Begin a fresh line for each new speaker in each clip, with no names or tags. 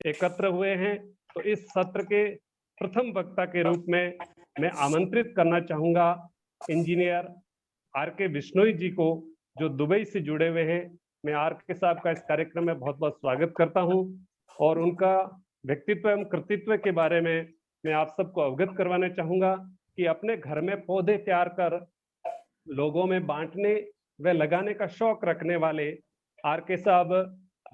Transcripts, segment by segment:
एकत्र हुए हैं, तो इस सत्र के प्रथम वक्ता के रूप में मैं आमंत्रित करना चाहूंगा इंजीनियर आर के बिश्नोई जी को, जो दुबई से जुड़े हुए हैं। मैं आर के साहब का इस कार्यक्रम में बहुत बहुत स्वागत करता हूं और उनका व्यक्तित्व एवं कृतित्व के बारे में मैं आप सबको अवगत करवाना चाहूंगा कि अपने घर में पौधे तैयार कर लोगों में बांटने व लगाने का शौक रखने वाले आर के साहब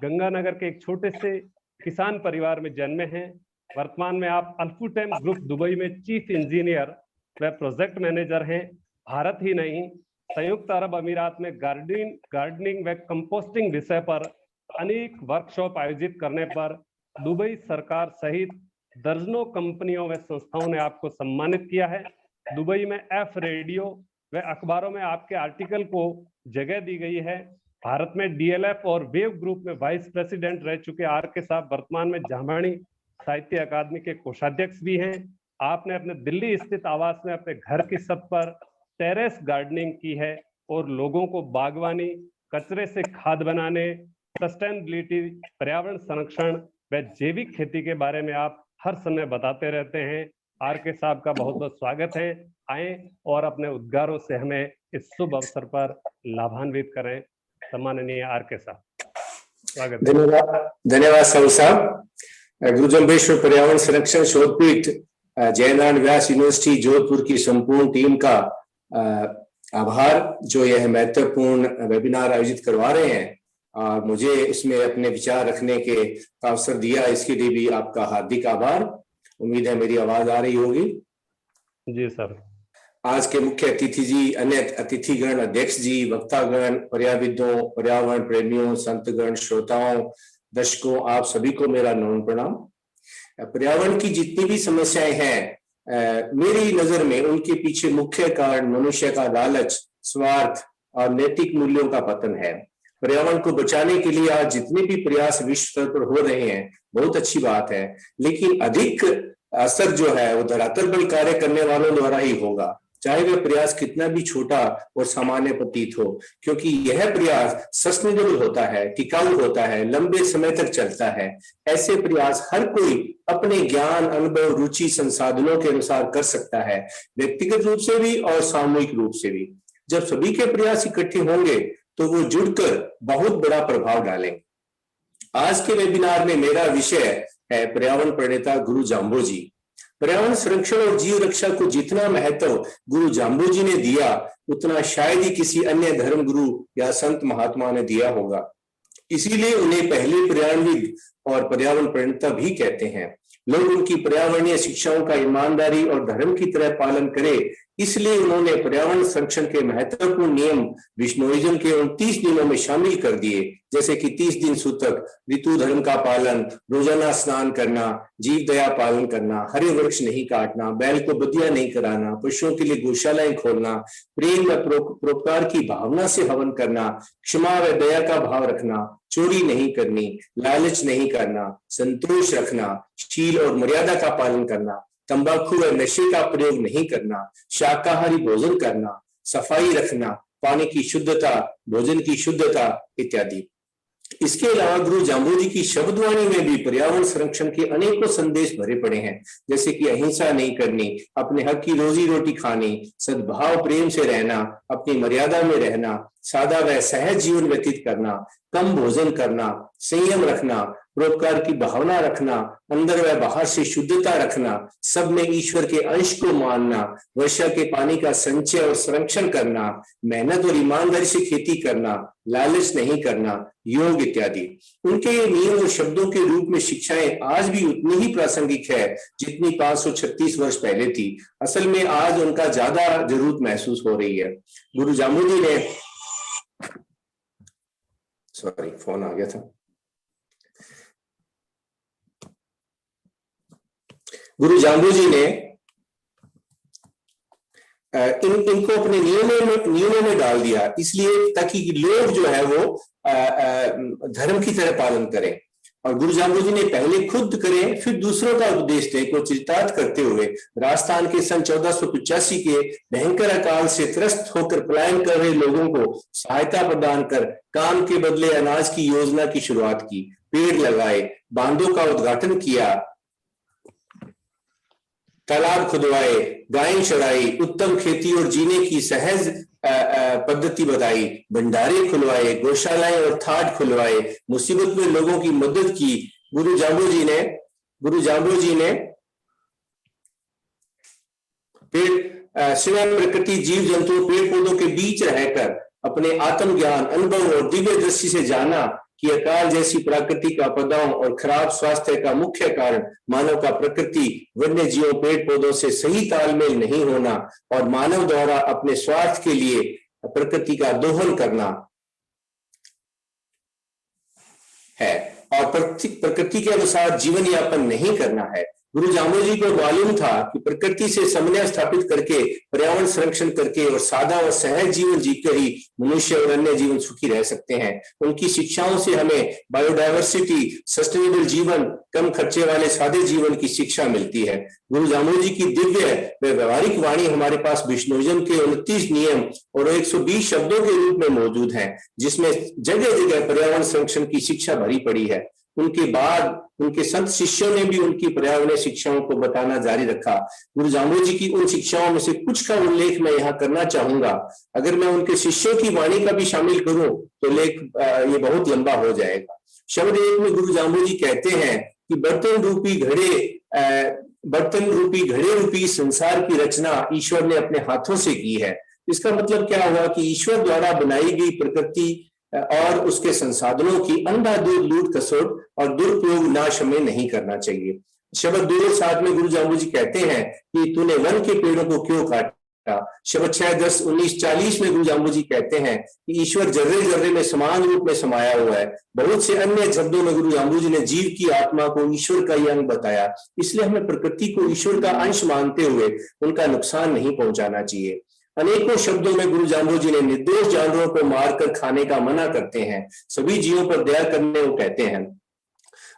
गंगानगर के एक छोटे से किसान परिवार में जन्मे हैं। वर्तमान में आप अल्फुटेम ग्रुप दुबई में चीफ इंजीनियर व प्रोजेक्ट मैनेजर हैं। भारत ही नहीं, संयुक्त अरब अमीरात में गार्डनिंग व कंपोस्टिंग विषय पर अनेक वर्कशॉप आयोजित करने पर दुबई सरकार सहित दर्जनों कंपनियों व संस्थाओं ने आपको सम्मानित किया है। दुबई में एफ रेडियो व अखबारों में आपके आर्टिकल को जगह दी गई है। भारत में डीएलएफ और वेव ग्रुप में वाइस प्रेसिडेंट रह चुके आर के साहब वर्तमान में जामवाणी साहित्य अकादमी के कोषाध्यक्ष भी हैं। आपने अपने दिल्ली स्थित आवास में अपने घर की छत पर टेरेस गार्डनिंग की है और लोगों को बागवानी, कचरे से खाद बनाने, सस्टेनेबिलिटी, पर्यावरण संरक्षण व जैविक खेती के बारे में आप हर समय बताते रहते हैं। आर के साहब का बहुत बहुत स्वागत है। आए और अपने उद्गारों से हमें इस शुभ अवसर पर लाभान्वित करें। सम्माननीय आर के साहब, स्वागत।
धन्यवाद साहब। गुरु जम्बेश्वर पर्यावरण संरक्षण शोधपीठ, जयनारायण व्यास यूनिवर्सिटी जोधपुर की संपूर्ण टीम का आभार जो यह महत्वपूर्ण वेबिनार आयोजित करवा रहे हैं और मुझे इसमें अपने विचार रखने के अवसर दिया, इसके लिए भी आपका हार्दिक आभार। उम्मीद है मेरी आवाज आ रही होगी।
जी सर।
आज के मुख्य अतिथि जी, अन्य अतिथिगण, अध्यक्ष जी, वक्तागण, पर्याविदों, पर्यावरण प्रेमियों, संतगण, श्रोताओं, दर्शकों, आप सभी को मेरा नमन प्रणाम। पर्यावरण की जितनी भी समस्याएं हैं मेरी नजर में उनके पीछे मुख्य कारण मनुष्य का लालच, स्वार्थ और नैतिक मूल्यों का पतन है। पर्यावरण को बचाने के लिए आज जितने भी प्रयास विश्व स्तर पर हो रहे हैं बहुत अच्छी बात है, लेकिन अधिक असर जो है वो धरातल पर कार्य करने वालों द्वारा ही होगा, चाहे वह प्रयास कितना भी छोटा और सामान्य प्रतीत हो, क्योंकि यह प्रयास सस्टेनेबल होता है, टिकाऊ होता है, लंबे समय तक चलता है। ऐसे प्रयास हर कोई अपने ज्ञान, अनुभव, रुचि, संसाधनों के अनुसार कर सकता है, व्यक्तिगत रूप से भी और सामूहिक रूप से भी। जब सभी के प्रयास इकट्ठे होंगे तो वो जुड़कर बहुत बड़ा प्रभाव डालेंगे। आज के वेबिनार में मेरा विषय है पर्यावरण प्रणेता गुरु जाम्बोजी। पर्यावरण संरक्षण और जीव रक्षा को जितना महत्व गुरु जाम्बोजी ने दिया उतना शायद ही किसी अन्य धर्म गुरु या संत महात्मा ने दिया होगा। इसीलिए उन्हें पहले पर्यावरणविद और पर्यावरण प्रणेता भी कहते हैं। लोग उनकी पर्यावरणीय शिक्षाओं का ईमानदारी और धर्म की तरह पालन करें, इसलिए उन्होंने पर्यावरण संरक्षण के महत्वपूर्ण नियम विश्नोइज्म के 29 नियमों में शामिल कर दिए, जैसे कि 30 दिन सूतक, ऋतु धर्म का पालन, रोजाना स्नान करना, जीव दया पालन करना, हरे वृक्ष नहीं काटना, बैल को बदिया नहीं कराना, पशुओं के लिए गौशालाएं खोलना, प्रेम व परोपकार की भावना से हवन करना, क्षमा व दया का भाव रखना, चोरी नहीं करनी, लालच नहीं करना, संतोष रखना, शील और मर्यादा का पालन करना, तंबाकू व नशे का प्रयोग नहीं करना, शाकाहारी भोजन करना, सफाई रखना, पानी की शुद्धता, भोजन की शुद्धता इत्यादि। इसके अलावा गुरु जाम्बोजी की शब्दवाणी में भी पर्यावरण संरक्षण के अनेकों संदेश भरे पड़े हैं, जैसे कि अहिंसा नहीं करनी, अपने हक की रोजी रोटी खानी, सद्भाव प्रेम से रहना, अपनी मर्यादा में रहना, सादा व सहज जीवन व्यतीत करना, कम भोजन करना, संयम रखना, परोपकार की भावना रखना, अंदर व बाहर से शुद्धता रखना, सब में ईश्वर के अंश को मानना, वर्षा के पानी का संचय और संरक्षण करना, मेहनत और ईमानदारी से खेती करना, लालच नहीं करना, योग इत्यादि। उनके ये नियम और शब्दों के रूप में शिक्षाएं आज भी उतनी ही प्रासंगिक है जितनी 536 वर्ष पहले थी। असल में आज उनका ज्यादा जरूरत महसूस हो रही है। गुरु जाम्बोजी ने फोन आ गया था। गुरु जाम्बोजी ने इनको अपने नियमों में डाल दिया, इसलिए ताकि लोग जो है वो धर्म की तरह पालन करें। और गुरु जाम्बोजी ने पहले खुद करें फिर दूसरों का उपदेश दें को चितार्थ करते हुए राजस्थान के सन 1485 के भयंकर अकाल से त्रस्त होकर पलायन कर रहे लोगों को सहायता प्रदान कर काम के बदले अनाज की योजना की शुरुआत की। पेड़ लगाए, बांधों का उद्घाटन किया, तालाब खुदवाए, गायें चराई, उत्तम खेती और जीने की सहज पद्धति बताई, भंडारे खुलवाए, गौशालाएं और थाट खुलवाए, मुसीबत में लोगों की मदद की। गुरु जाम्बो जी ने स्वयं प्रकृति, जीव जंतु, पेड़ पौधों के बीच रहकर अपने आत्मज्ञान, अनुभव और दिव्य दृष्टि से जाना कि अकाल जैसी प्राकृतिक आपदाओं और खराब स्वास्थ्य का मुख्य कारण मानव का प्रकृति, वन्य जीवों, पेड़ पौधों से सही तालमेल नहीं होना और मानव द्वारा अपने स्वार्थ के लिए प्रकृति का दोहन करना है और प्रकृति के अनुसार जीवन यापन नहीं करना है। गुरु जाम्बो जी को मालूम था कि प्रकृति से समन्वय स्थापित करके, पर्यावरण संरक्षण करके और सादा और सहज जीवन जीकर ही मनुष्य और अन्य जीवन सुखी रह सकते हैं। उनकी शिक्षाओं से हमें बायोडायवर्सिटी, सस्टेनेबल जीवन, कम खर्चे वाले सादे जीवन की शिक्षा मिलती है। गुरु जाम्बो जी की दिव्य व व्यवहारिक वाणी हमारे पास विष्णुइज्म के 29 नियम और 120 शब्दों के रूप में मौजूद है, जिसमें जगह जगह पर्यावरण संरक्षण की शिक्षा भरी पड़ी है। उनके बाद उनके संत शिष्यों ने भी उनकी पर्यावरणीय शिक्षाओं को बताना जारी रखा। गुरु जाम्बो जी की उन शिक्षाओं में से कुछ का उल्लेख मैं यहाँ करना चाहूंगा। अगर मैं उनके शिष्यों की वाणी का भी शामिल करूं तो लेख ये बहुत लंबा हो जाएगा। शब्द 1 में गुरु जाम्बो जी कहते हैं कि बर्तन रूपी घड़े रूपी संसार की रचना ईश्वर ने अपने हाथों से की है। इसका मतलब क्या हुआ कि ईश्वर द्वारा बनाई गई प्रकृति और उसके संसाधनों की अंधाधुंध लूट खसोट और दुरुपयोग नाश हमें नहीं करना चाहिए। शब्द 2 और 7 में गुरु जाम्बो जी कहते हैं कि तूने वन के पेड़ों को क्यों काटा। शब्द 6, 10, 19, 40 में गुरु जाम्बो जी कहते हैं कि ईश्वर जर्रे जर्रे में समान रूप में समाया हुआ है। बहुत से अन्य शब्दों में गुरु जाम्बो जी ने जीव की आत्मा को ईश्वर का ही अंग बताया। इसलिए हमें प्रकृति को ईश्वर का अंश मानते हुए उनका नुकसान नहीं पहुंचाना चाहिए। अनेकों शब्दों में गुरु जाम्बो जी ने निर्दोष जानवरों को मारकर खाने का मना करते हैं। सभी जीवों पर दया करने को कहते हैं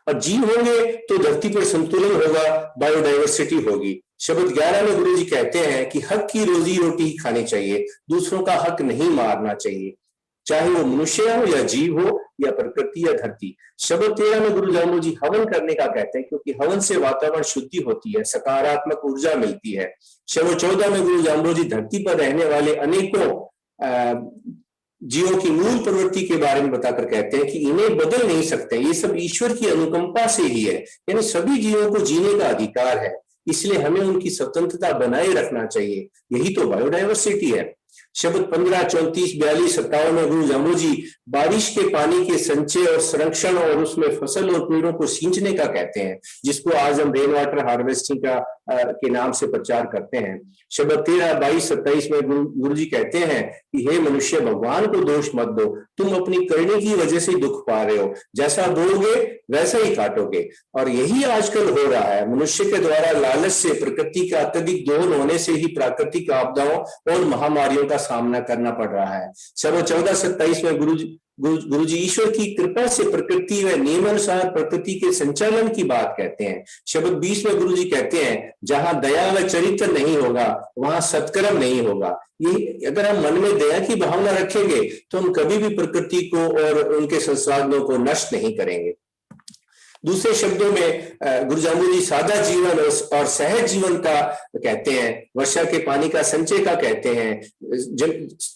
और जीव होंगे तो धरती पर संतुलन होगा, बायोडायवर्सिटी होगी। शब्द 11 में गुरु जी कहते हैं कि हक की रोजी रोटी ही खानी चाहिए, दूसरों का हक नहीं मारना चाहिए, चाहे वो मनुष्य हो या जीव हो या प्रकृति या धरती। शब्द 13 में गुरु जाम्बो जी हवन करने का कहते हैं, क्योंकि हवन से वातावरण शुद्धि होती है, सकारात्मक ऊर्जा मिलती है। शब्द 14 में गुरु जाम्बो जी धरती पर रहने वाले अनेकों जीवों की मूल प्रवृत्ति के बारे में बताकर कहते हैं कि इन्हें बदल नहीं सकते, ये सब ईश्वर की अनुकंपा से ही है। यानी सभी जीवों को जीने का अधिकार है, इसलिए हमें उनकी स्वतंत्रता बनाए रखना चाहिए। यही तो बायोडायवर्सिटी है। शब्द 15, 34, 42, 57 में गुरु जाम्बो जी बारिश के पानी के संचय और संरक्षण और उसमें फसल और पेड़ों को सींचने का कहते हैं, जिसको आज हम रेन वाटर हार्वेस्टिंग के नाम से प्रचार करते हैं। शब्द 13, 22, 27 में गुरु जी कहते हैं कि हे मनुष्य, भगवान को दोष मत दो, तुम अपनी करनी की वजह से दुख पा रहे हो, जैसा बोओगे वैसा ही काटोगे। और यही आजकल हो रहा है। मनुष्य के द्वारा लालच से, प्रकृति का अत्यधिक दोहन होने से ही प्राकृतिक आपदाओं और महामारियों का सामना करना पड़ रहा है। शब्द 14, 27 में गुरु जी ईश्वर की कृपा से प्रकृति व नियमानुसार प्रकृति के संचालन की बात कहते हैं। शब्द 20 में गुरु जी कहते हैं जहां दया व चरित्र नहीं होगा वहां सत्कर्म नहीं होगा। ये अगर हम मन में दया की भावना रखेंगे तो हम कभी भी प्रकृति को और उनके संसाधनों को नष्ट नहीं करेंगे। दूसरे शब्दों में गुरु जाम्बो जी सादा जीवन और सहज जीवन का कहते हैं, वर्षा के पानी का संचय का कहते हैं,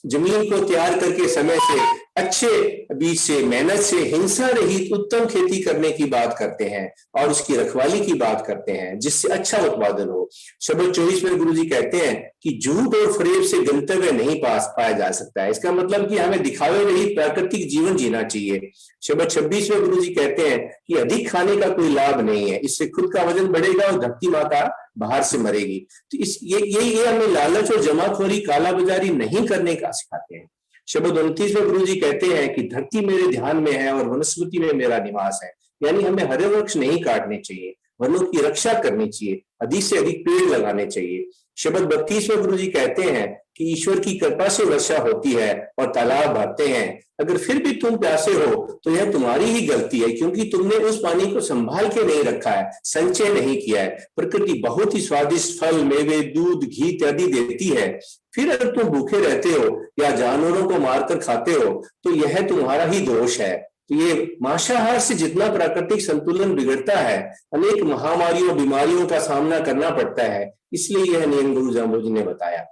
जमीन को तैयार करके समय से, अच्छे बीज से, मेहनत से, हिंसा रहित उत्तम खेती करने की बात करते हैं और उसकी रखवाली की बात करते हैं जिससे अच्छा उत्पादन हो। शब्द 24 में गुरु जी कहते हैं कि झूठ और फरेब से गंतव्य नहीं पाया जा सकता है। इसका मतलब कि हमें दिखावे रहित प्राकृतिक जीवन जीना चाहिए। शब्द 26 में गुरु जी कहते हैं कि अधिक खाने का कोई लाभ नहीं है, इससे खुद का वजन बढ़ेगा और धरती माता बाहर से मरेगी। तो ये हमें लालच और जमाखोरी, काला बाजारी नहीं करने का सिखाते हैं। शब्द 29 में गुरु जी कहते हैं कि धरती मेरे ध्यान में है और वनस्पति में मेरा निवास है, यानी हमें हरे वृक्ष नहीं काटने चाहिए, वनों की रक्षा करनी चाहिए, अधिक से अधिक पेड़ लगाने चाहिए। शब्द 32 में गुरु जी कहते हैं कि ईश्वर की कृपा से वर्षा होती है और तालाब भरते हैं, अगर फिर भी तुम प्यासे हो तो यह तुम्हारी ही गलती है, क्योंकि तुमने उस पानी को संभाल के नहीं रखा है, संचय नहीं किया है। प्रकृति बहुत ही स्वादिष्ट फल, मेवे, दूध, घी इत्यादि देती है, फिर अगर तुम भूखे रहते हो या जानवरों को मारकर खाते हो तो यह तुम्हारा ही दोष है। तो ये मांसाहार से जितना प्राकृतिक संतुलन बिगड़ता है, अनेक महामारियों बीमारियों का सामना करना पड़ता है, इसलिए यह नियम गुरु जाम्बू जी ने बताया।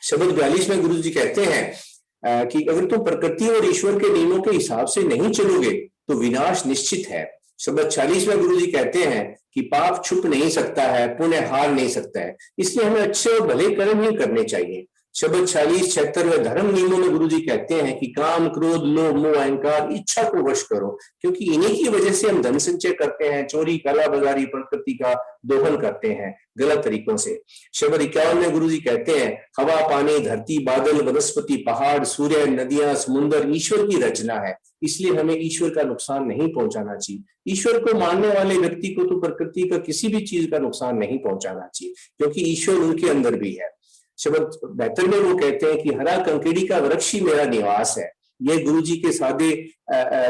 शब्द 42 में गुरु जी कहते हैं कि अगर तुम प्रकृति और ईश्वर के नियमों के हिसाब से नहीं चलोगे तो विनाश निश्चित है। शब्द 46 में गुरु जी कहते हैं कि पाप छुप नहीं सकता है, पुण्य हार नहीं सकता है, इसलिए हमें अच्छे और भले कर्म ही करने चाहिए। शब्द 46, 76 धर्म नियमों में गुरु जी कहते हैं कि काम, क्रोध, लोभ, मोह, अहंकार, इच्छा को वश करो, क्योंकि इन्हीं की वजह से हम धन संचय करते हैं, चोरी, कालाबाजारी, प्रकृति का दोहन करते हैं गलत तरीकों से। शब्द 51 में गुरु जी कहते हैं हवा, पानी, धरती, बादल, वनस्पति, पहाड़, सूर्य, नदियां, समुद्र ईश्वर की रचना है, इसलिए हमें ईश्वर का नुकसान नहीं पहुंचाना चाहिए। ईश्वर को मानने वाले व्यक्ति को तो प्रकृति का किसी भी चीज का नुकसान नहीं पहुंचाना चाहिए, क्योंकि ईश्वर उनके अंदर भी है। शब्द 72 में वो कहते हैं कि हरा कंकेड़ी का वृक्ष ही मेरा निवास है। ये गुरु जी के सादे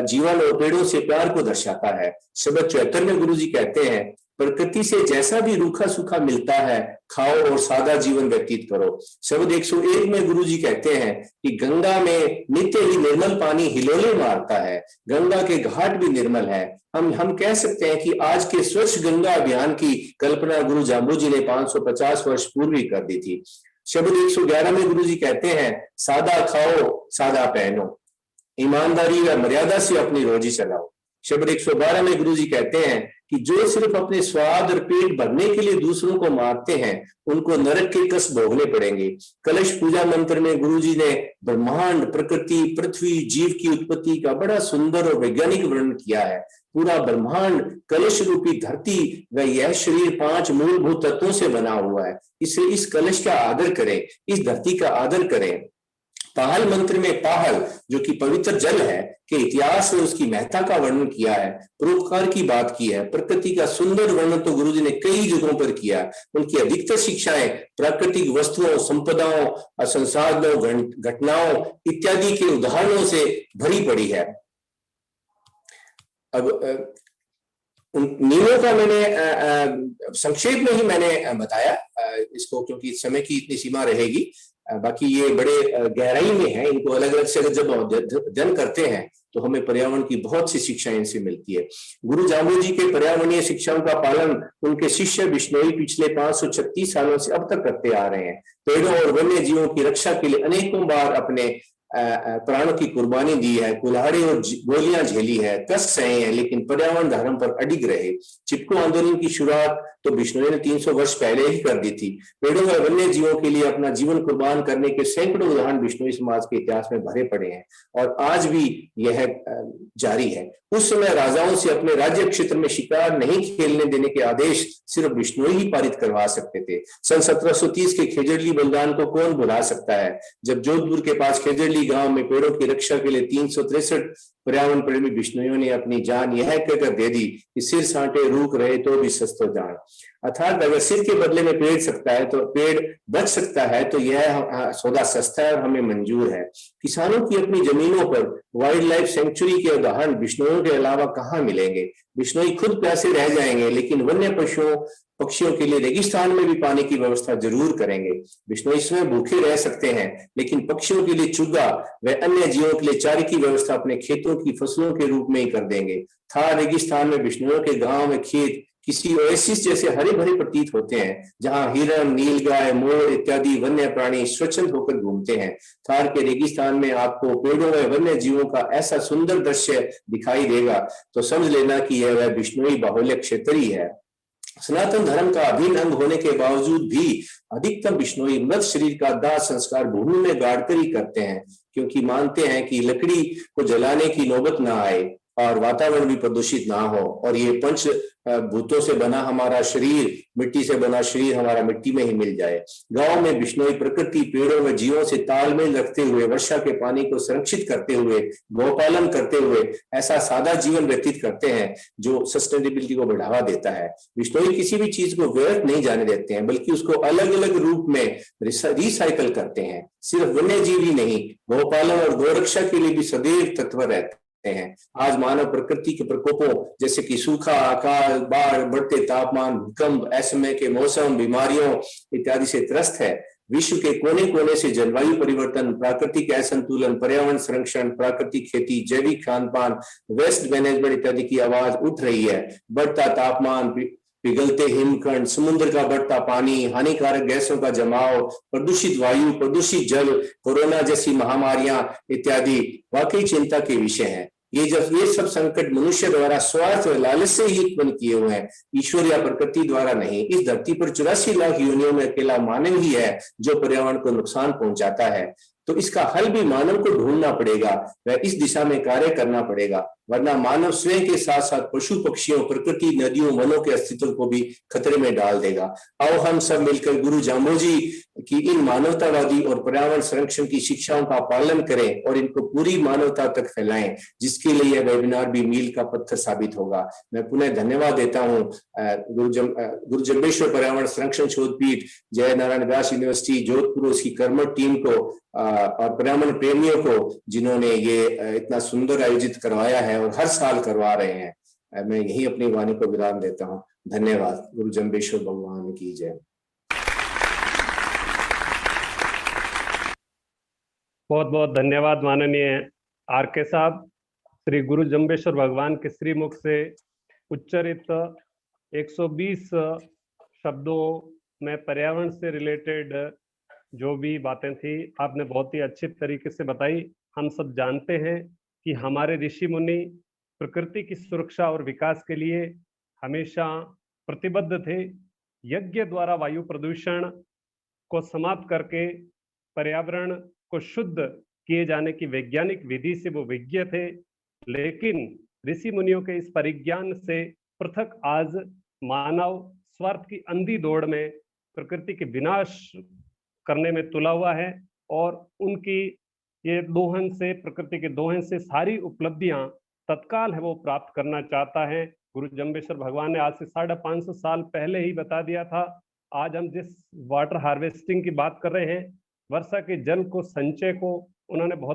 जीवन और पेड़ों से प्यार को दर्शाता है। शब्द 74 में गुरु जी कहते हैं प्रकृति से जैसा भी रूखा सूखा मिलता है खाओ और सादा जीवन व्यतीत करो। शब्द 101 में गुरु जी कहते हैं कि गंगा में नित्य ही निर्मल पानी हिलोले मारता है, गंगा के घाट भी निर्मल है। हम कह सकते हैं कि आज के स्वच्छ गंगा अभियान की कल्पना गुरु जाम्बू जी ने 550 वर्ष पूर्व ही कर दी थी। शब्द 111 में गुरु जी कहते हैं सादा खाओ सादा पहनो, ईमानदारी व मर्यादा से अपनी रोजी चलाओ। शब्द 112 में गुरु जी कहते हैं कि जो सिर्फ अपने स्वाद और पेट भरने के लिए दूसरों को मारते हैं उनको नरक के कष्ट भोगने पड़ेंगे। कलश पूजा मंत्र में गुरु जी ने ब्रह्मांड, प्रकृति, पृथ्वी, जीव की उत्पत्ति का बड़ा सुंदर और वैज्ञानिक वर्णन किया है। पूरा ब्रह्मांड कलश रूपी धरती व यह शरीर 5 मूलभूत तत्वों से बना हुआ है, इसलिए इस कलश का आदर करें, इस धरती का आदर करें। पाहल मंत्र में पाहल जो कि पवित्र जल है के इतिहास में उसकी महत्ता का वर्णन किया है, परोपकार की बात की है। प्रकृति का सुंदर वर्णन तो गुरु जी ने कई जगहों पर किया। उनकी अधिकतर शिक्षाएं प्राकृतिक वस्तुओं, संपदाओं, संसाधनों, घटनाओं इत्यादि के उदाहरणों से भरी पड़ी है। अब नियमों का मैंने संक्षेप में ही मैंने बताया इसको, क्योंकि समय की इतनी सीमा रहेगी। बाकी ये बड़े गहराई में है, इनको अलग अलग से जब अध्ययन करते हैं तो हमें पर्यावरण की बहुत सी शिक्षाएं इनसे मिलती है। गुरु जाम्बू जी के पर्यावरणीय शिक्षाओं का पालन उनके शिष्य बिश्नोई पिछले 536 सालों से अब तक करते आ रहे हैं। पेड़ों और वन्य जीवों की रक्षा के लिए अनेकों बार अपने प्राणों की कुर्बानी दी है, कुल्हाड़ी और गोलियां झेली है, कष्ट सहे हैं, लेकिन पर्यावरण धर्म पर अडिग रहे। चिपको आंदोलन की शुरुआत तो बिश्नोई ने 300 वर्ष पहले ही कर दी थी। पेड़ों व वन्य जीवों के लिए अपना जीवन कुर्बान करने के सैकड़ों उदाहरण बिश्नोई समाज के इतिहास में भरे पड़े हैं और आज भी यह जारी है। उस समय राजाओं से अपने राज्य क्षेत्र में शिकार नहीं खेलने देने के आदेश सिर्फ बिश्नोई ही पारित करवा सकते थे। सन 1730 के खेजड़ली बलिदान को कौन भुला सकता है, जब जोधपुर के पास खेजड़ली गांव में पेड़ों की रक्षा के लिए 363 पर्यावरण प्रेमी बिश्नोइयों ने अपनी जान यह कहकर दे दी कि सिर साँटे रूक रहे तो भी सस्तो जान। अर्थात अगर सिर के बदले में पेड़ सकता है तो पेड़ बच सकता है तो यह सौदा सस्ता है और हमें मंजूर है। किसानों की अपनी जमीनों पर वाइल्ड लाइफ सेंचुरी के उदाहरण बिश्नोइयों के अलावा कहाँ मिलेंगे। बिश्नोई खुद प्यासे रह जाएंगे, लेकिन वन्य पक्षियों के लिए रेगिस्तान में भी पानी की व्यवस्था जरूर करेंगे। बिश्नोई इसमें भूखे रह सकते हैं, लेकिन पक्षियों के लिए चुग्गा व अन्य जीवों के लिए चारे की व्यवस्था अपने खेतों की फसलों के रूप में ही कर देंगे। थार रेगिस्तान में बिश्नोइयों के गांव में खेत किसी ओएसिस जैसे हरे भरे प्रतीत होते हैं, जहां हिरण, नीलगाय, मोर इत्यादि वन्य प्राणी स्वच्छंद होकर घूमते हैं। थार के रेगिस्तान में आपको पेड़ों व वन्य जीवों का ऐसा सुंदर दृश्य दिखाई देगा तो समझ लेना कि यह वह बिश्नोई बाहुल्य क्षेत्र ही है। सनातन धर्म का अभिन्न अंग होने के बावजूद भी अधिकतम बिश्नोई मृत शरीर का दाह संस्कार भूमि में गाड़कर ही करते हैं, क्योंकि मानते हैं कि लकड़ी को जलाने की नौबत ना आए और वातावरण भी प्रदूषित ना हो और ये पंच भूतों से बना हमारा शरीर, मिट्टी से बना शरीर हमारा मिट्टी में ही मिल जाए। गांव में बिश्नोई प्रकृति, पेड़ों व जीवों से तालमेल रखते हुए, वर्षा के पानी को संरक्षित करते हुए, गौपालन करते हुए ऐसा सादा जीवन व्यतीत करते हैं जो सस्टेनेबिलिटी को बढ़ावा देता है। बिश्नोई किसी भी चीज को व्यर्थ नहीं जाने देते हैं, बल्कि उसको अलग अलग रूप में रिसाइकल करते हैं। सिर्फ वन्य जीव ही नहीं, गौपालन और गौरक्षा के लिए भी सदैव तत्पर रहते हैं। आज मानव प्रकृति के प्रकोपों जैसे कि सूखा, अकाल, बाढ़, बढ़ते तापमान, भूकंप, असमय के मौसम, बीमारियों इत्यादि से त्रस्त है। विश्व के कोने कोने से जलवायु परिवर्तन, प्राकृतिक असंतुलन, पर्यावरण संरक्षण, प्राकृतिक खेती, जैविक खान पान, वेस्ट मैनेजमेंट इत्यादि की आवाज उठ रही है। बढ़ता तापमान, पिघलते हिमखंड, समुद्र का बढ़ता पानी, हानिकारक गैसों का जमाव, प्रदूषित वायु, प्रदूषित जल, कोरोना जैसी महामारियां इत्यादि वाकई चिंता के विषय हैं। ये सब संकट मनुष्य द्वारा स्वार्थ और लालच से ही उत्पन्न किए हुए हैं, ईश्वर या प्रकृति द्वारा नहीं। इस धरती पर 84 लाख योनियों में अकेला मानव ही है जो पर्यावरण को नुकसान पहुंचाता है। तो इसका हल भी मानव को ढूंढना पड़ेगा, वह इस दिशा में कार्य करना पड़ेगा, वरना मानव स्वयं के साथ साथ पशु पक्षियों, प्रकृति, नदियों, वनों के अस्तित्व को भी खतरे में डाल देगा। आओ हम सब मिलकर गुरु जाम्बोजी की इन मानवतावादी और पर्यावरण संरक्षण की शिक्षाओं का पालन करें और इनको पूरी मानवता तक फैलाएं, जिसके लिए यह वेबिनार भी मील का पत्थर साबित होगा। मैं पुनः धन्यवाद देता हूं गुरु जम्बेश्वर पर्यावरण संरक्षण शोधपीठ, जय नारायण व्यास यूनिवर्सिटी जोधपुर, उसकी कर्मठ टीम को और पर्यावरण प्रेमियों को, जिन्होंने ये इतना सुंदर आयोजित करवाया है और हर साल करवा रहे हैं। मैं यही अपनी वाणी को विराम देता हूँ। धन्यवाद। गुरु जम्बेश्वर भगवान की जय।
बहुत बहुत धन्यवाद माननीय आर.के. साहब। श्री गुरु जम्बेश्वर भगवान के श्रीमुख से उच्चरित 120 शब्दों में पर्यावरण से रिलेटेड जो भी बातें थी आपने बहुत ही अच्छे तरीके से बताई। हम सब जानते हैं कि हमारे ऋषि मुनि प्रकृति की सुरक्षा और विकास के लिए हमेशा प्रतिबद्ध थे। यज्ञ द्वारा वायु प्रदूषण को समाप्त करके पर्यावरण को शुद्ध किए जाने की वैज्ञानिक विधि से वो विज्ञ थे, लेकिन ऋषि मुनियों के इस परिज्ञान से पृथक आज मानव स्वार्थ की अंधी दौड़ में प्रकृति के विनाश करने में तुला हुआ है और उनकी ये दोहन से, प्रकृति के दोहन से सारी उपलब्धियां तत्काल है वो प्राप्त करना चाहता है। गुरु जम्बेश्वर भगवान ने आज से 550 साल पहले ही बता दिया था। आज हम जिस वाटर हार्वेस्टिंग की बात कर रहे हैं, वर्षा के जल को, संचय को उन्होंने बहुत